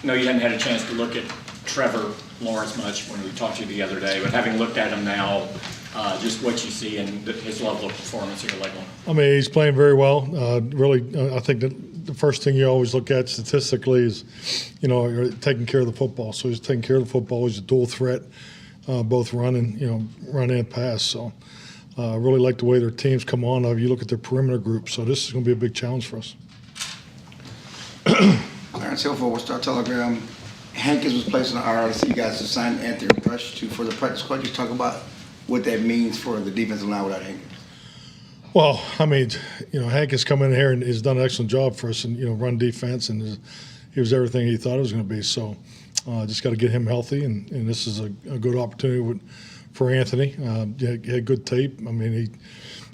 know you hadn't had a chance to look at Trevor Lawrence much when we talked to you the other day, but having looked at him now, just what you see and his level of performance here lately. I mean, he's playing very well. I think that the first thing you always look at statistically is, you're taking care of the football. So he's taking care of the football. He's a dual threat, both run and pass. So I really like the way their teams come on. You look at their perimeter group. So this is going to be a big challenge for us. Clarence Hill for Star Telegram. Hankins was placed on the IR. I see you guys have signed Anthony Rush for the practice squad. Just talk about what that means for the defensive line without Hankins. Well, I mean, Hankins come in here and has done an excellent job for us and, run defense, and he was everything he thought it was going to be. So just got to get him healthy, and this is a good opportunity for Anthony. He had good tape. I mean,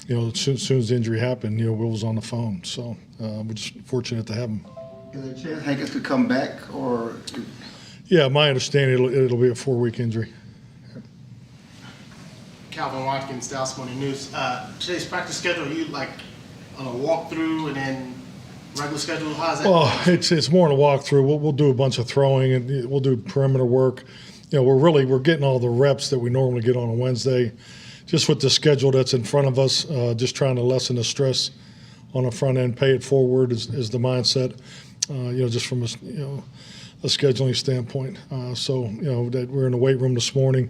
as soon as the injury happened, Will was on the phone. So we're just fortunate to have him. Is there a chance Hankins could come back, or? Yeah, my understanding, it'll be a 4-week injury. Calvin Watkins, Dallas Morning News. Today's practice schedule, are you like on a walkthrough and then regular schedule? How's that? Well, it's more than a walkthrough. We'll do a bunch of throwing and we'll do perimeter work. We're getting all the reps that we normally get on a Wednesday, just with the schedule that's in front of us. Just trying to lessen the stress on the front end, pay it forward is the mindset. Just from a scheduling standpoint. That we're in the weight room this morning.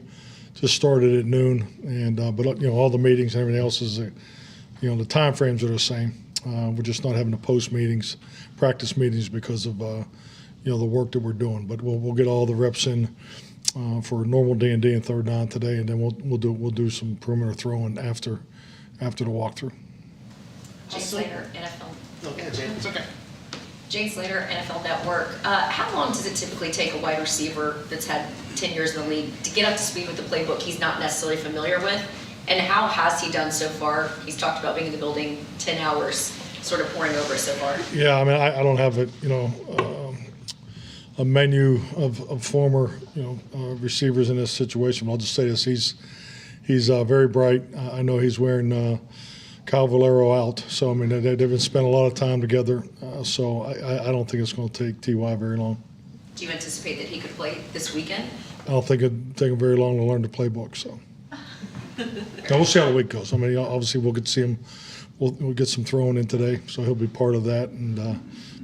Just started at noon, and but all the meetings and everything else is, the time frames are the same. We're just not having the practice meetings because of the work that we're doing. But we'll get all the reps in for normal D&D and third down today, and then we'll do some perimeter throwing after the walkthrough. Jay Slater, NFL. Okay, Jay, it's okay. Jay Slater, NFL Network. How long does it typically take a wide receiver that's had 10 years in the league to get up to speed with the playbook he's not necessarily familiar with? And how has he done so far? He's talked about being in the building 10 hours, sort of pouring over so far. Yeah, I mean, I don't have a menu of former receivers in this situation. But I'll just say this: he's very bright. I know he's wearing Cal Valero out, so I mean they've been spent a lot of time together. So I don't think it's going to take Ty very long. Do you anticipate that he could play this weekend? I don't think it'd take him very long to learn the playbook. So now we'll see how the week goes. I mean, obviously we'll get to see him. We'll get some throwing in today, so he'll be part of that. And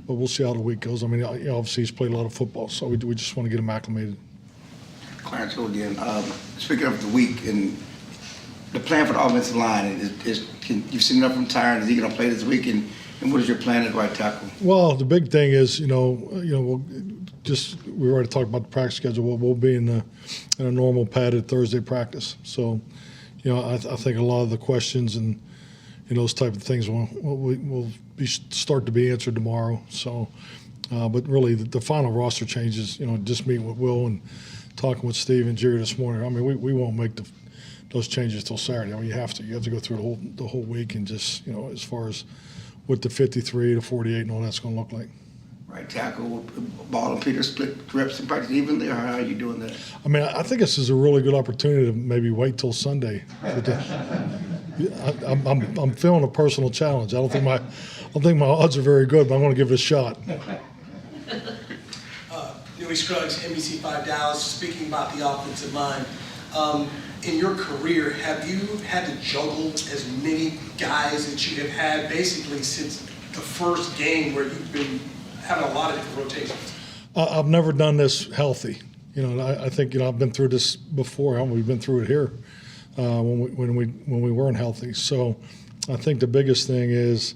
but we'll see how the week goes. I mean, obviously he's played a lot of football, so we just want to get him acclimated. Clarence Hill again. Speaking of the week and the plan for the offensive line, you've seen enough from Tyron? Is he going to play this week? And what is your plan at right tackle? Well, the big thing is, we already talked about the practice schedule. We'll be in a normal padded Thursday practice. So, I think a lot of the questions and those type of things will start to be answered tomorrow. So, but really the final roster changes. Just meeting with Will and talking with Steve and Jerry this morning. I mean, we won't make those changes till Saturday. I mean, you have to go through the whole week and just as far as what the 53 to 48 and all that's going to look like. Right tackle, Ball and Peter split reps in practice evenly, or how are you doing that? I mean, I think this is a really good opportunity to maybe wait till Sunday. I'm feeling a personal challenge. I don't think my odds are very good, but I'm going to give it a shot. Newy Scruggs, NBC5 Dallas, speaking about the offensive line. In your career, have you had to juggle as many guys that you have had basically since the first game where you've been having a lot of different rotations? I've never done this healthy. I think I've been through this before. We've been through it here when we weren't healthy. So I think the biggest thing is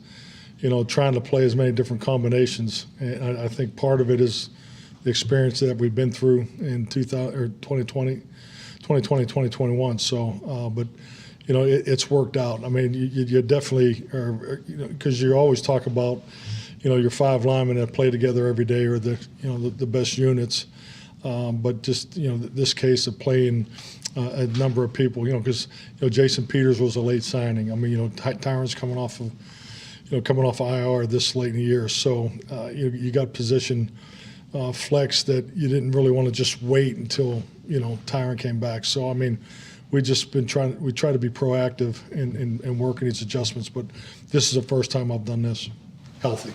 trying to play as many different combinations. And I think part of it is the experience that we've been through in 2020, 2021. So, but it's worked out. I mean, you definitely are, because you always talk about, your 5 linemen that play together every day are the best units. But just this case of playing a number of people, because Jason Peters was a late signing. I mean, Tyron's coming off of IR this late in the year, so you got position flex that you didn't really want to just wait until Tyron came back. So I mean, we try to be proactive and working these adjustments. But this is the first time I've done this healthy.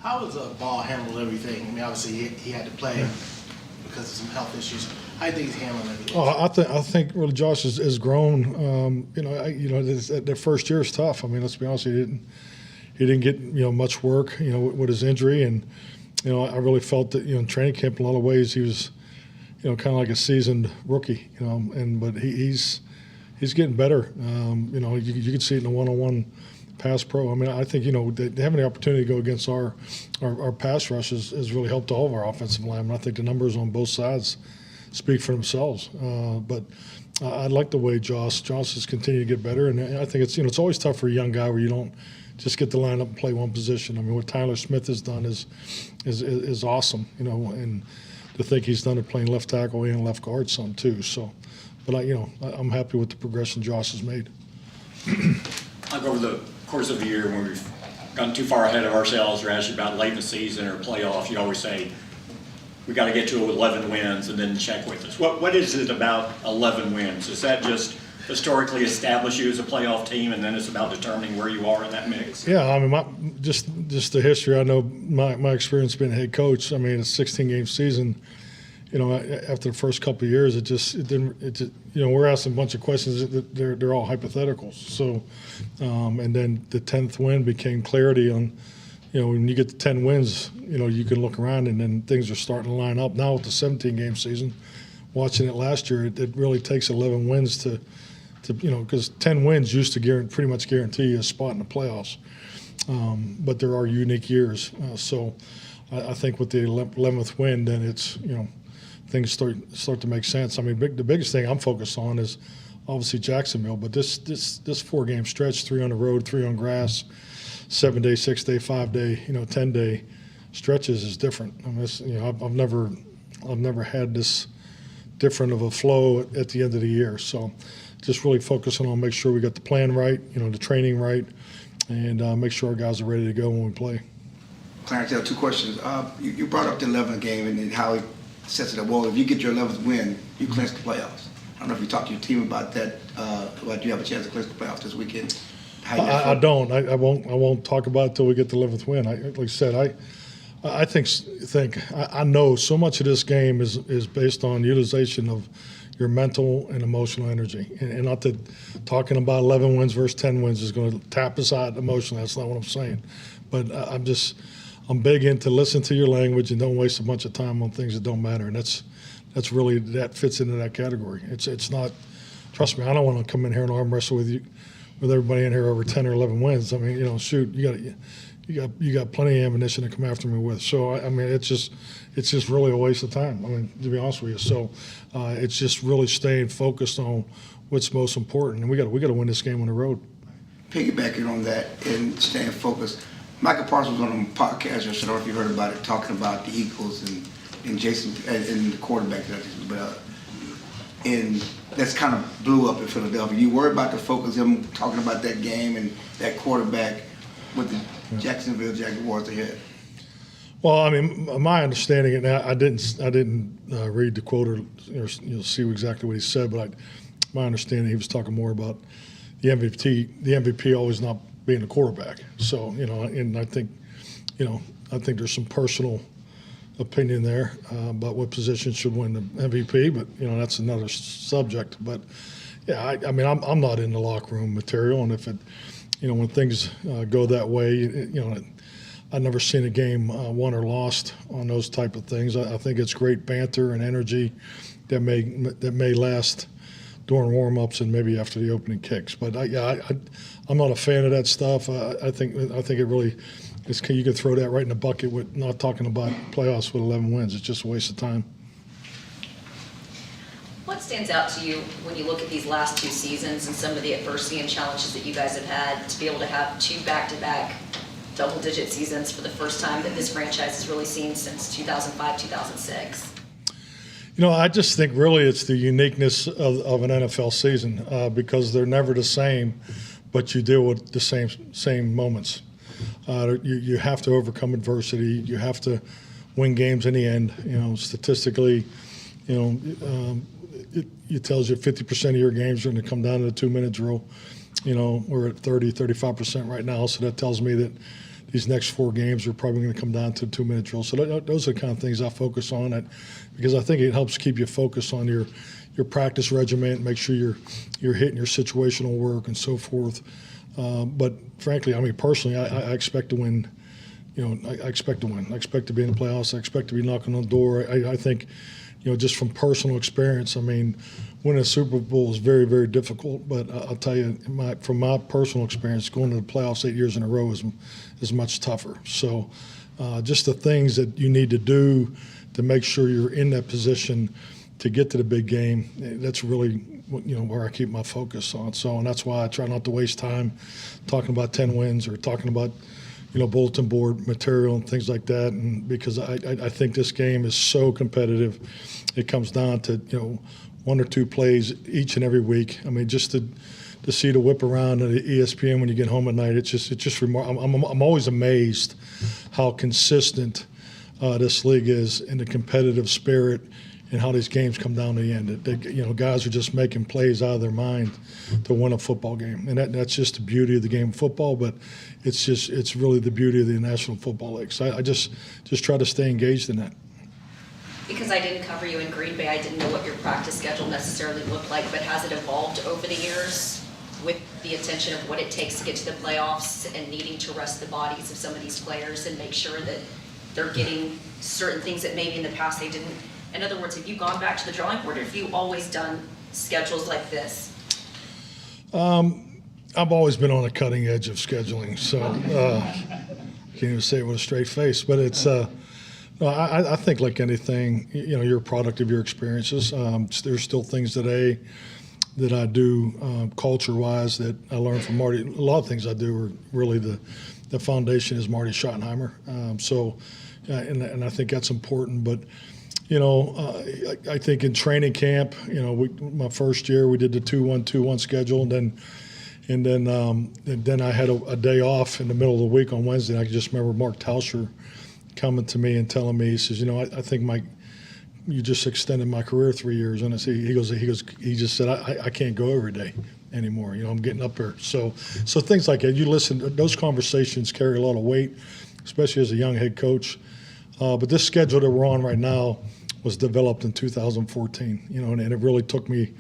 How has Ball handled everything? I mean, obviously he had to play because of some health issues. How do you think he's handling everything? Oh, I think really Josh has grown. Their first year is tough. I mean, let's be honest, he didn't get much work with his injury, and I really felt that in training camp in a lot of ways he was kind of like a seasoned rookie. But he's getting better. You can see it in the one-on-one pass pro. I mean, I think having the opportunity to go against our pass rush has really helped all of our offensive linemen. I think the numbers on both sides speak for themselves. But I like the way Josh has continued to get better, and I think it's always tough for a young guy where you don't just get to line up and play one position. I mean, what Tyler Smith has done is awesome. And to think he's done it playing left tackle and left guard some too. So, but I'm happy with the progression Josh has made. Like over the course of the year, when we've gotten too far ahead of ourselves, or actually about late in the season or playoffs, you always say, we got to get to 11 wins and then check with us. What is it about 11 wins? Is that just historically establish you as a playoff team, and then it's about determining where you are in that mix? Yeah, I mean, just the history. I know my experience being a head coach. I mean, a 16-game season. After the first couple of years, we're asking a bunch of questions. They're all hypotheticals. So, and then the 10th win became clarity on. When you get to 10 wins, you can look around and then things are starting to line up. Now with the 17-game season, watching it last year, it really takes 11 wins to because 10 wins used to pretty much guarantee you a spot in the playoffs. But there are unique years. So I think with the 11th win, then it's, things start to make sense. I mean, the biggest thing I'm focused on is obviously Jacksonville, but this 4-game stretch, 3 on the road, 3 on grass, 7-day, 6-day, 5-day, 10-day stretches is different. I mean, I've never had this different of a flow at the end of the year. So just really focusing on make sure we got the plan right, the training right, and make sure our guys are ready to go when we play. Clarence, I have 2 questions. You brought up the 11th game and then how he sets it up. Well, if you get your 11th win, you clinch the playoffs. I don't know if you talked to your team about that, but do you have a chance to clinch the playoffs this weekend? I don't. I won't talk about it until we get the 11th win. Like I said, I think I know so much of this game is based on utilization of your mental and emotional energy, and not that talking about 11 wins versus 10 wins is going to tap us out emotionally. That's not what I'm saying. But I'm big into listen to your language and don't waste a bunch of time on things that don't matter. And that's really, that fits into that category. It's not. Trust me, I don't want to come in here and arm wrestle with everybody in here over 10 or 11 wins. I mean, shoot, you got plenty of ammunition to come after me with. So I mean, it's just really a waste of time. I mean, to be honest with you. So it's just really staying focused on what's most important, and we got to win this game on the road. Piggybacking on that and staying focused. Michael Parsons was on a podcast, I don't know if you heard about it, talking about the Eagles and Jason and the quarterback. And that's kind of blew up in Philadelphia. You worry about the focus, him talking about that game and that quarterback with the Jacksonville Jaguars ahead. Well, I mean, my understanding, and I didn't read the quote or see exactly what he said, but my understanding he was talking more about the MVP always not being the quarterback. So and I think there's some personal opinion there about what position should win the MVP, but that's another subject. But yeah, I mean, I'm not in the locker room material, and if it, when things go that way, I've never seen a game won or lost on those type of things. I think it's great banter and energy that may last during warm-ups and maybe after the opening kicks. But I'm not a fan of that stuff. I think it really. You can throw that right in the bucket with not talking about playoffs with 11 wins. It's just a waste of time. What stands out to you when you look at these last 2 seasons and some of the adversity and challenges that you guys have had to be able to have 2 back-to-back double-digit seasons for the first time that this franchise has really seen since 2005, 2006? I just think really it's the uniqueness of an NFL season because they're never the same, but you deal with the same moments. You have to overcome adversity. You have to win games in the end. Statistically, it tells you 50% of your games are going to come down to the 2-minute drill. We're at 35% right now, so that tells me that these next 4 games are probably going to come down to 2-minute drills. So those are the kind of things I focus on, because I think it helps keep you focused on your practice regimen, make sure you're hitting your situational work and so forth. But frankly, I mean, personally, I expect to win. I expect to win. I expect to be in the playoffs. I expect to be knocking on the door. I think, just from personal experience, I mean, winning a Super Bowl is very, very difficult. But I'll tell you, from my personal experience, going to the playoffs 8 years in a row is much tougher. So just the things that you need to do to make sure you're in that position to get to the big game, that's really where I keep my focus on. So, and that's why I try not to waste time talking about 10 wins or talking about bulletin board material and things like that. And because I think this game is so competitive, it comes down to 1 or 2 plays each and every week. I mean, just to see the whip around at ESPN when you get home at night, it's just remarkable. I'm always amazed how consistent this league is in the competitive spirit, and how these games come down to the end. Guys are just making plays out of their mind to win a football game, and that's just the beauty of the game of football. But it's really the beauty of the National Football League. So I just try to stay engaged in that. Because I didn't cover you in Green Bay, I didn't know what your practice schedule necessarily looked like, but has it evolved over the years with the intention of what it takes to get to the playoffs and needing to rest the bodies of some of these players and make sure that they're getting certain things that maybe in the past they didn't? In other words, have you gone back to the drawing board, or have you always done schedules like this? I've always been on the cutting edge of scheduling, so I can't even say it with a straight face. But it's no, I think like anything, you're a product of your experiences. There's still things today that I do culture-wise that I learned from Marty. A lot of things I do are really the foundation is Marty Schottenheimer. And I think that's important, but. I think in training camp, my first year we did the 2-1-2-1 schedule, and then I had a day off in the middle of the week on Wednesday. And I just remember Mark Tauscher coming to me and telling me, he says, I think Mike, you just extended my career 3 years. And he just said, I can't go every day anymore. I'm getting up there. So things like that. You listen, those conversations carry a lot of weight, especially as a young head coach. But this schedule that we're on right now was developed in 2014, and it really took me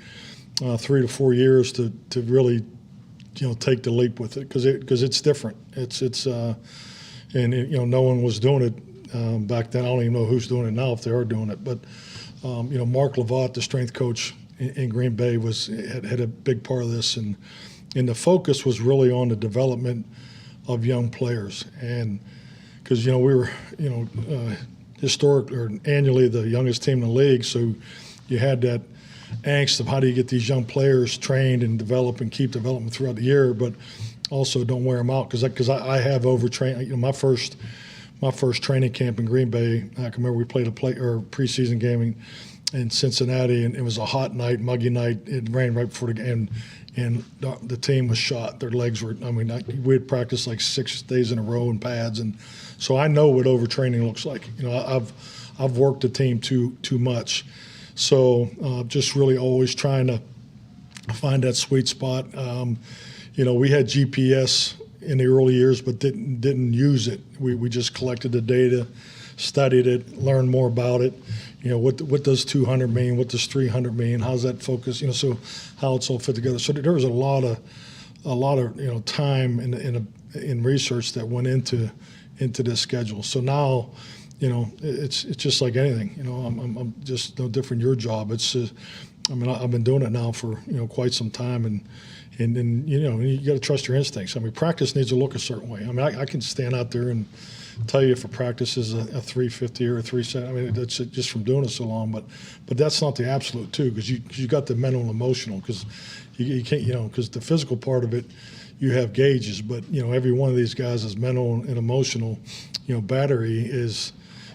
3 to 4 years to really, take the leap with it, because it's different. No one was doing it back then. I don't even know who's doing it now, if they are doing it. But Mark Lavatt, the strength coach in Green Bay, had a big part of this, and the focus was really on the development of young players. And because we were historic or annually the youngest team in the league, so you had that angst of how do you get these young players trained and develop and keep developing throughout the year, but also don't wear them out, because I have overtrained. My first training camp in Green Bay, I can remember we played a preseason game in Cincinnati, and it was a hot night, muggy night. It rained right before the game, and the team was shot. Their legs were. We had practiced like 6 days in a row in pads, and so I know what overtraining looks like. I've worked the team too much, so just really always trying to find that sweet spot. We had GPS in the early years, but didn't use it. We just collected the data, studied it, learned more about it. What does 200 mean? What does 300 mean? How's that focus? So how it's all fit together. So there was a lot of time in research that went into this schedule. So now, it's just like anything. I'm just no different. Your job. It's I've been doing it now for quite some time, and you got to trust your instincts. Practice needs to look a certain way. I can stand out there and tell you if a practice is a 350 or a 370. That's just from doing it so long. But that's not the absolute too, because you got the mental and emotional. Because you can't, because the physical part of it, you have gauges. But every one of these guys is mental and emotional. Battery is.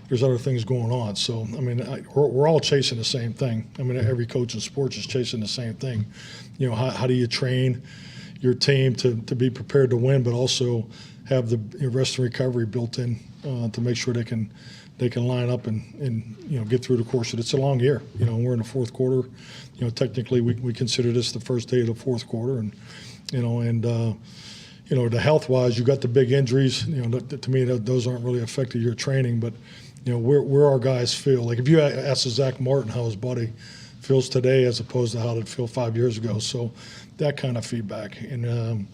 There's other things going on. So we're all chasing the same thing. Every coach in sports is chasing the same thing. How do you train your team to be prepared to win, but also have the rest and recovery built in to make sure they can line up and get through the course of it. It's a long year. We're in the fourth quarter. Technically we consider this the first day of the fourth quarter, and the health-wise, you got the big injuries. To me, those aren't really affecting your training, but where our guys feel. Like if you ask Zach Martin how his body feels today as opposed to how it felt 5 years ago, so that kind of feedback, and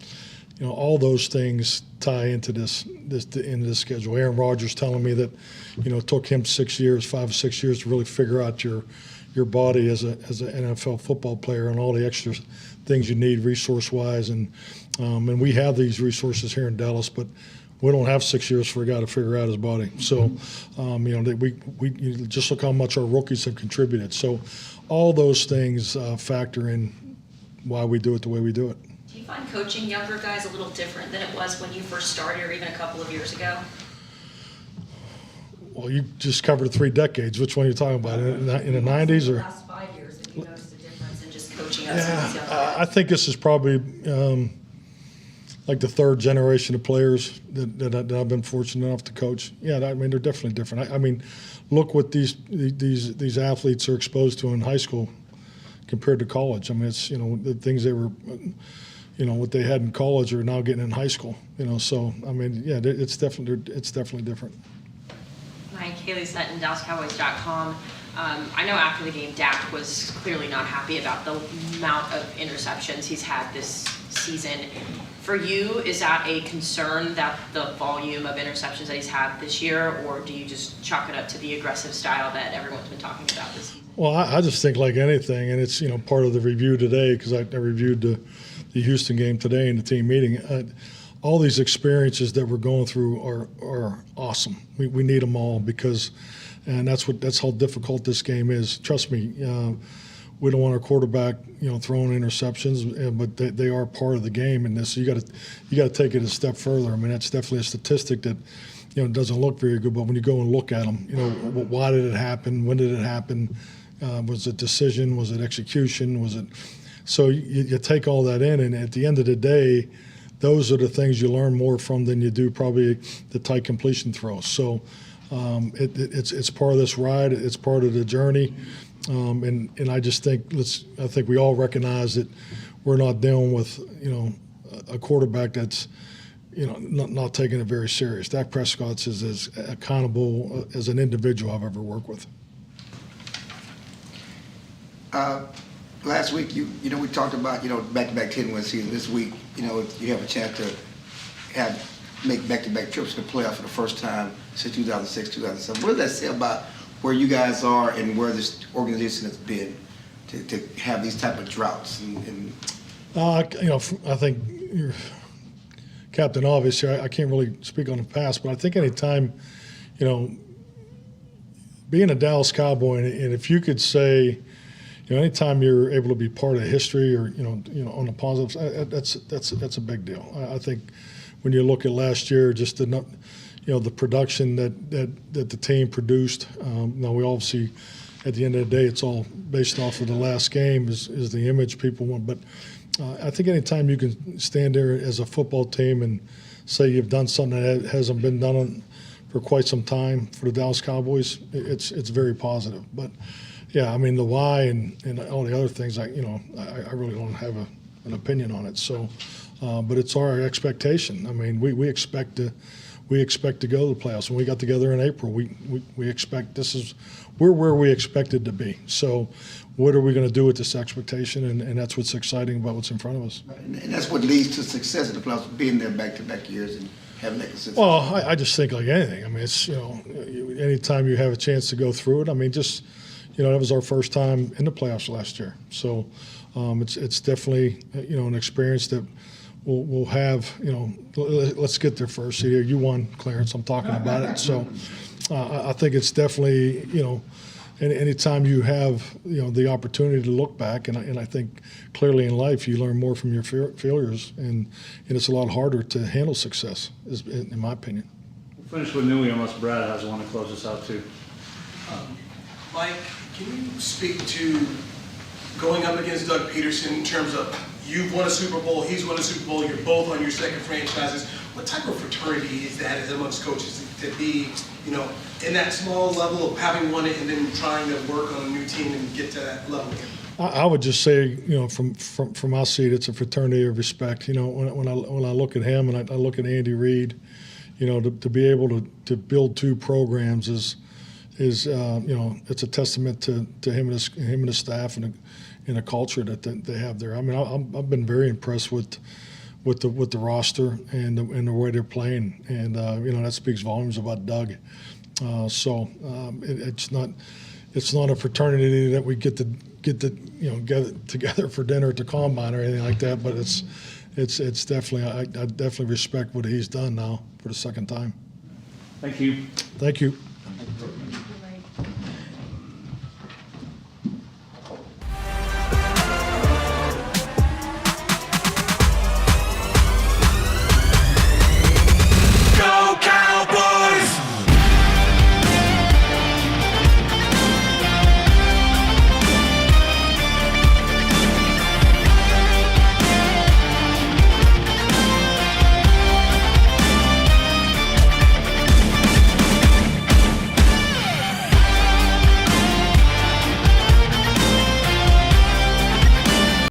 all those things tie into this schedule. Aaron Rodgers telling me that it took him 5 or 6 years to really figure out your body as an NFL football player and all the extra things you need resource-wise, and we have these resources here in Dallas, but we don't have 6 years for a guy to figure out his body. So, we just look how much our rookies have contributed. So, all those things factor in why we do it the way we do it. Do you find coaching younger guys a little different than it was when you first started, or even a couple of years ago? Well, you just covered 3 decades. Which one are you talking about? In the 90s or? The last 5 years, have you noticed a difference in just coaching us as younger guys? I think this is probably like the 3rd generation of players that I've been fortunate enough to coach. Yeah, I mean, they're definitely different. I mean, look what these athletes are exposed to in high school compared to college. I mean, it's the things they were, what they had in college are now getting in high school. So I mean, yeah, it's definitely different. Hi, Kaylee Sutton, DallasCowboys.com. I know after the game, Dak was clearly not happy about the amount of interceptions he's had this season. For you, is that a concern, that the volume of interceptions that he's had this year, or do you just chalk it up to the aggressive style that everyone's been talking about this season? Well, I just think like anything, and it's part of the review today, because I reviewed the Houston game today in the team meeting. All these experiences that we're going through are awesome. We need them all and that's how difficult this game is. Trust me, we don't want our quarterback throwing interceptions, but they are part of the game in this. So you got to take it a step further. I mean, that's definitely a statistic that doesn't look very good. But when you go and look at them, why did it happen? When did it happen? Was it decision? Was it execution? Was it? So you take all that in, and at the end of the day, those are the things you learn more from than you do probably the tight completion throws. So it's part of this ride. It's part of the journey, and I just think I think we all recognize that we're not dealing with a quarterback that's not taking it very serious. Dak Prescott's is as accountable as an individual I've ever worked with. Last week, we talked about back-to-back 10-win season. This week, you have a chance to make back-to-back trips to the playoff for the first time since 2006, 2007. What does that say about where you guys are and where this organization has been to have these type of droughts? I think you're Captain Obvious here. I can't really speak on the past, but I think any time, being a Dallas Cowboy, and if you could say, anytime you're able to be part of history or on the positives, that's a big deal. I think when you look at last year, just the production that the team produced. Now we obviously, at the end of the day, it's all based off of the last game is the image people want. But I think anytime you can stand there as a football team and say you've done something that hasn't been done for quite some time for the Dallas Cowboys, it's very positive. But yeah, I mean the why and all the other things, I really don't have an opinion on it. So, but it's our expectation. I mean, we expect to go to the playoffs. When we got together in April, we expect we're where we expected to be. So, what are we going to do with this expectation? And that's what's exciting about what's in front of us. And that's what leads to success in the playoffs, being there back-to-back years and having that consistency. Well, I just think like anything. I mean, it's anytime you have a chance to go through it. I mean, just. That was our first time in the playoffs last year. So it's definitely, an experience that we'll have, let's get there first. See, you won, Clarence. I'm talking about it. So I think it's definitely, anytime you have, the opportunity to look back, and I think clearly in life you learn more from your failures, and it's a lot harder to handle success, in my opinion. We'll finish with Newey unless Brad has one to close us out too. Mike, can you speak to going up against Doug Peterson in terms of you've won a Super Bowl, he's won a Super Bowl, you're both on your second franchises. What type of fraternity is that amongst coaches to be, in that small level of having won it and then trying to work on a new team and get to that level again? I would just say, from my seat, it's a fraternity of respect. When I look at him and I look at Andy Reid, to be able to build two programs is it's a testament to him and his staff and the culture that they have there. I mean, I've been very impressed with the roster and the way they're playing, and that speaks volumes about Doug. It's not a fraternity that we get together for dinner at the combine or anything like that, but it's definitely I definitely respect what he's done now for the second time. Thank you. Thank you.